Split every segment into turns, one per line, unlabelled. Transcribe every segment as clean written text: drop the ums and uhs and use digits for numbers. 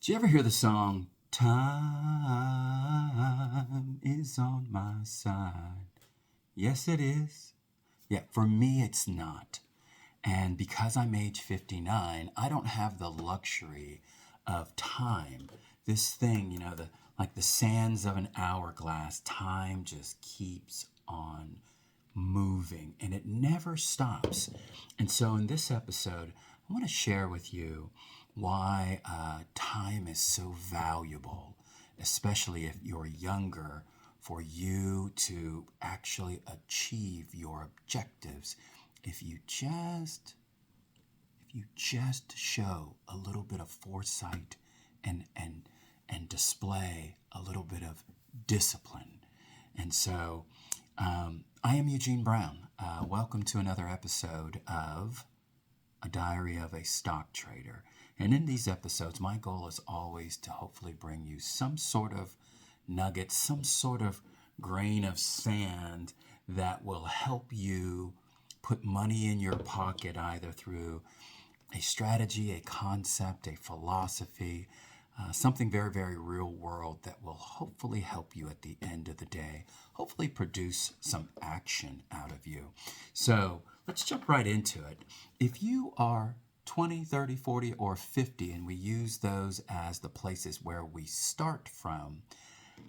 Do you ever hear the song, Time is on my side? Yes, it is. Yeah, for me, it's not. And because I'm age 59, I don't have the luxury of time. This thing, like the sands of an hourglass, time just keeps on moving and it never stops. And so in this episode, I want to share with you why time is so valuable, especially if you're younger, for you to actually achieve your objectives. If you just show a little bit of foresight and display a little bit of discipline. And so I am Eugene Brown. Welcome to another episode of A Diary of a Stock Trader. And in these episodes, my goal is always to hopefully bring you some sort of nugget, some sort of grain of sand that will help you put money in your pocket either through a strategy, a concept, a philosophy, something very, very real world that will hopefully help you at the end of the day, hopefully produce some action out of you. So let's jump right into it. If you are 20, 30, 40, or 50, and we use those as the places where we start from,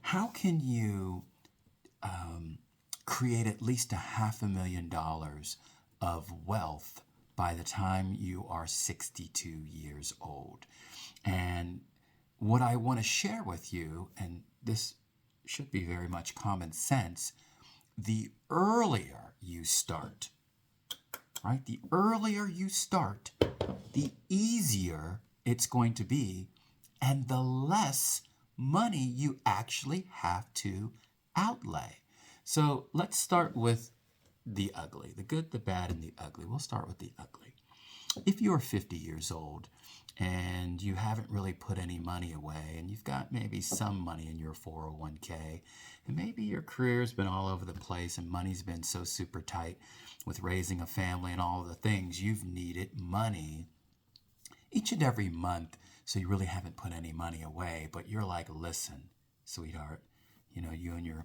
how can you create at least $500,000 of wealth by the time you are 62 years old? And what I want to share with you, and this should be very much common sense, the earlier you start, right? The earlier you start, the easier it's going to be, and the less money you actually have to outlay. So let's start with the ugly, the good, the bad, and the ugly. We'll start with the ugly. If you're 50 years old and you haven't really put any money away and you've got maybe some money in your 401k and maybe your career's been all over the place and money's been so super tight with raising a family and all of the things, you've needed money each and every month, so you really haven't put any money away, but you're like, listen, sweetheart, you and your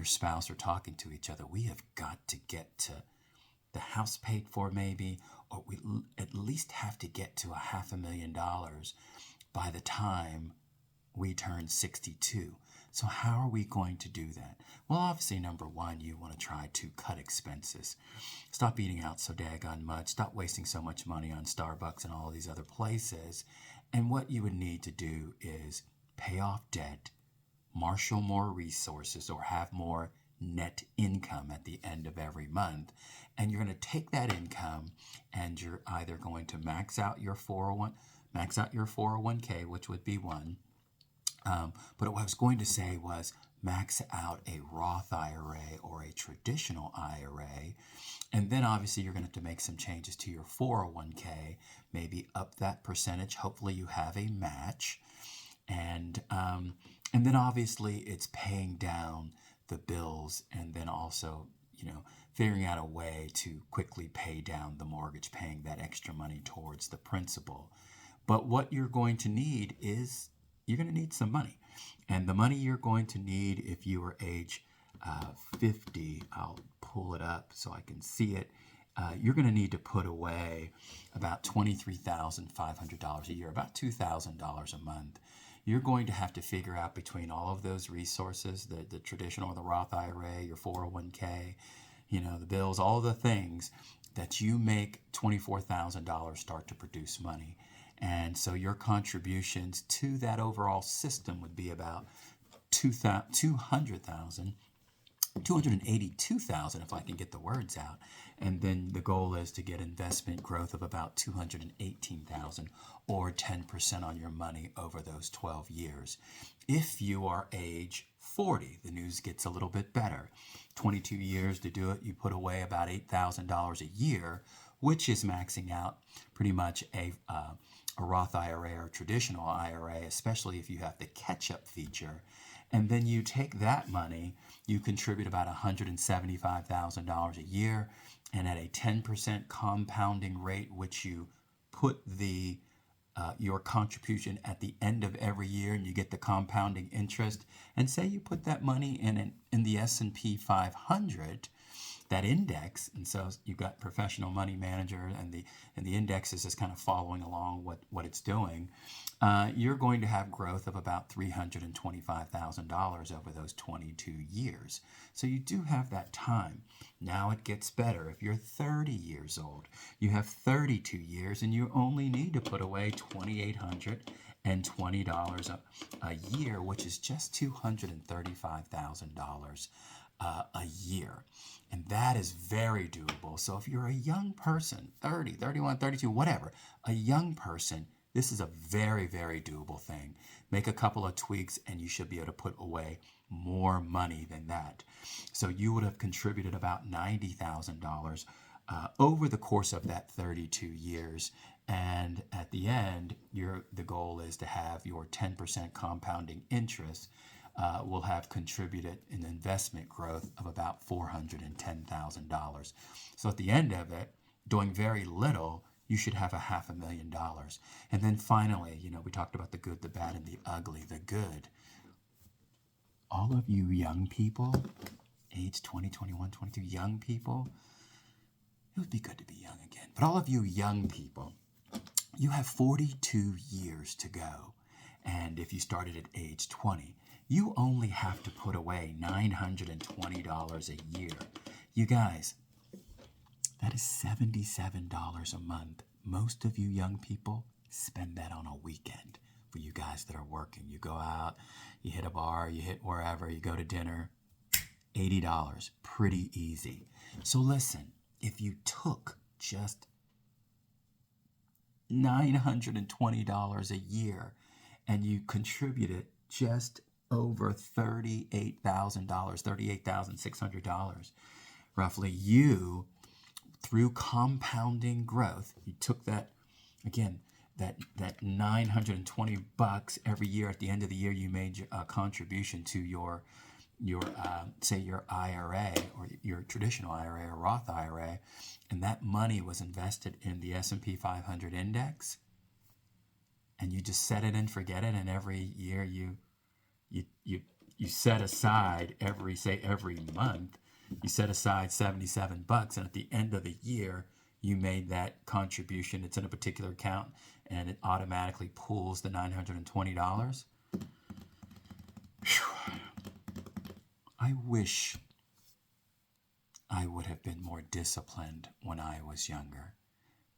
spouse are talking to each other. We have got to get to the house paid for maybe, or we at least have to get to $500,000 by the time we turn 62. So how are we going to do that? Well, obviously, number one, you want to try to cut expenses. Stop eating out so daggone much. Stop wasting so much money on Starbucks and all these other places. And what you would need to do is pay off debt, marshal more resources, or have more net income at the end of every month. And you're going to take that income and you're either going to max out your 401k, which would be one. But what I was going to say was max out a Roth IRA or a traditional IRA. And then obviously you're going to have to make some changes to your 401k, maybe up that percentage. Hopefully you have a match. And then obviously it's paying down the bills and then also, figuring out a way to quickly pay down the mortgage, paying that extra money towards the principal. But what you're going to need is you're going to need some money. And the money you're going to need if you are age 50, I'll pull it up so I can see it. You're going to need to put away about $23,500 a year, about $2,000 a month. You're going to have to figure out between all of those resources, the traditional, the Roth IRA, your 401k, the bills, all the things, that you make $24,000 start to produce money. And so your contributions to that overall system would be about 282,000 if I can get the words out. And then the goal is to get investment growth of about 218,000 or 10% on your money over those 12 years. If you are age 40, the news gets a little bit better. 22 years to do it, you put away about $8,000 a year, which is maxing out pretty much a Roth IRA or traditional IRA, especially if you have the catch-up feature. And then you take that money, you contribute about $175,000 a year, and at a 10% compounding rate, which you put the your contribution at the end of every year, and you get the compounding interest. And say you put that money in the S&P 500, that index, and so you've got professional money manager, and the index is just kind of following along what it's doing. You're going to have growth of about $325,000 over those 22 years. So you do have that time. Now it gets better. If you're 30 years old, you have 32 years, and you only need to put away $2,820 a year, which is just $235,000 a year. And that is very doable. So if you're a young person, 30, 31, 32, whatever, a young person, this is a very, very doable thing. Make a couple of tweaks and you should be able to put away more money than that. So you would have contributed about $90,000 over the course of that 32 years. And at the end, the goal is to have your 10% compounding interest will have contributed an investment growth of about $410,000. So at the end of it, doing very little, you should have $500,000. And then finally, we talked about the good, the bad, and the ugly. The good. All of you young people, age 20, 21, 22, young people, it would be good to be young again. But all of you young people, you have 42 years to go. And if you started at age 20, you only have to put away $920 a year. You guys, that is $77 a month. Most of you young people spend that on a weekend. For you guys that are working, you go out, you hit a bar, you hit wherever, you go to dinner, $80, pretty easy. So listen, if you took just $920 a year and you contributed just over $38,000, $38,600, roughly, you, through compounding growth, you took that, again, that $920 every year. At the end of the year, you made a contribution to your say your IRA or your traditional IRA or Roth IRA, and that money was invested in the S&P 500 index, and you just set it and forget it, and every year you set aside every month, you set aside $77, and at the end of the year, you made that contribution. It's in a particular account, and it automatically pulls the $920. Whew. I wish I would have been more disciplined when I was younger,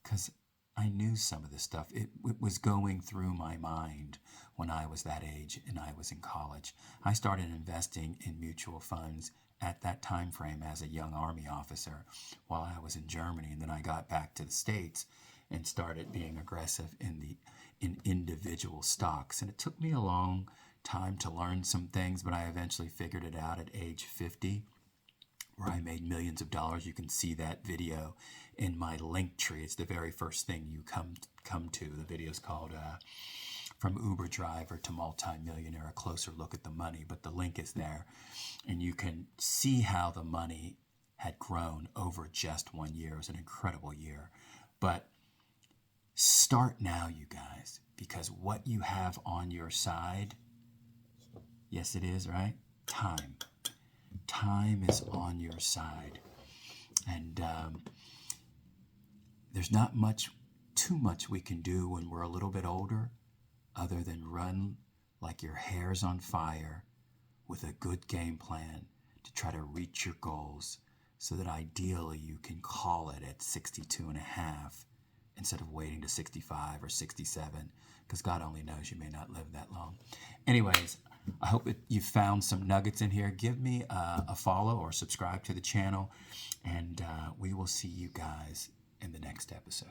because I knew some of this stuff. It was going through my mind when I was that age and I was in college. I started investing in mutual funds at that time frame as a young Army officer while I was in Germany, and then I got back to the States and started being aggressive in individual stocks. And it took me a long time to learn some things, but I eventually figured it out at age 50, where I made millions of dollars. You can see that video in my link tree. It's the very first thing you come to. The video is called From Uber Driver to Multi-Millionaire, a closer look at the money, but the link is there. And you can see how the money had grown over just 1 year. It was an incredible year. But start now, you guys, because what you have on your side, yes, it is, right? Time. Time is on your side. And there's not too much we can do when we're a little bit older other than run like your hair's on fire with a good game plan to try to reach your goals, so that ideally you can call it at 62 and a half instead of waiting to 65 or 67, because God only knows you may not live that long. Anyways, I hope you found some nuggets in here. Give me a follow or subscribe to the channel, and we will see you guys in the next episode.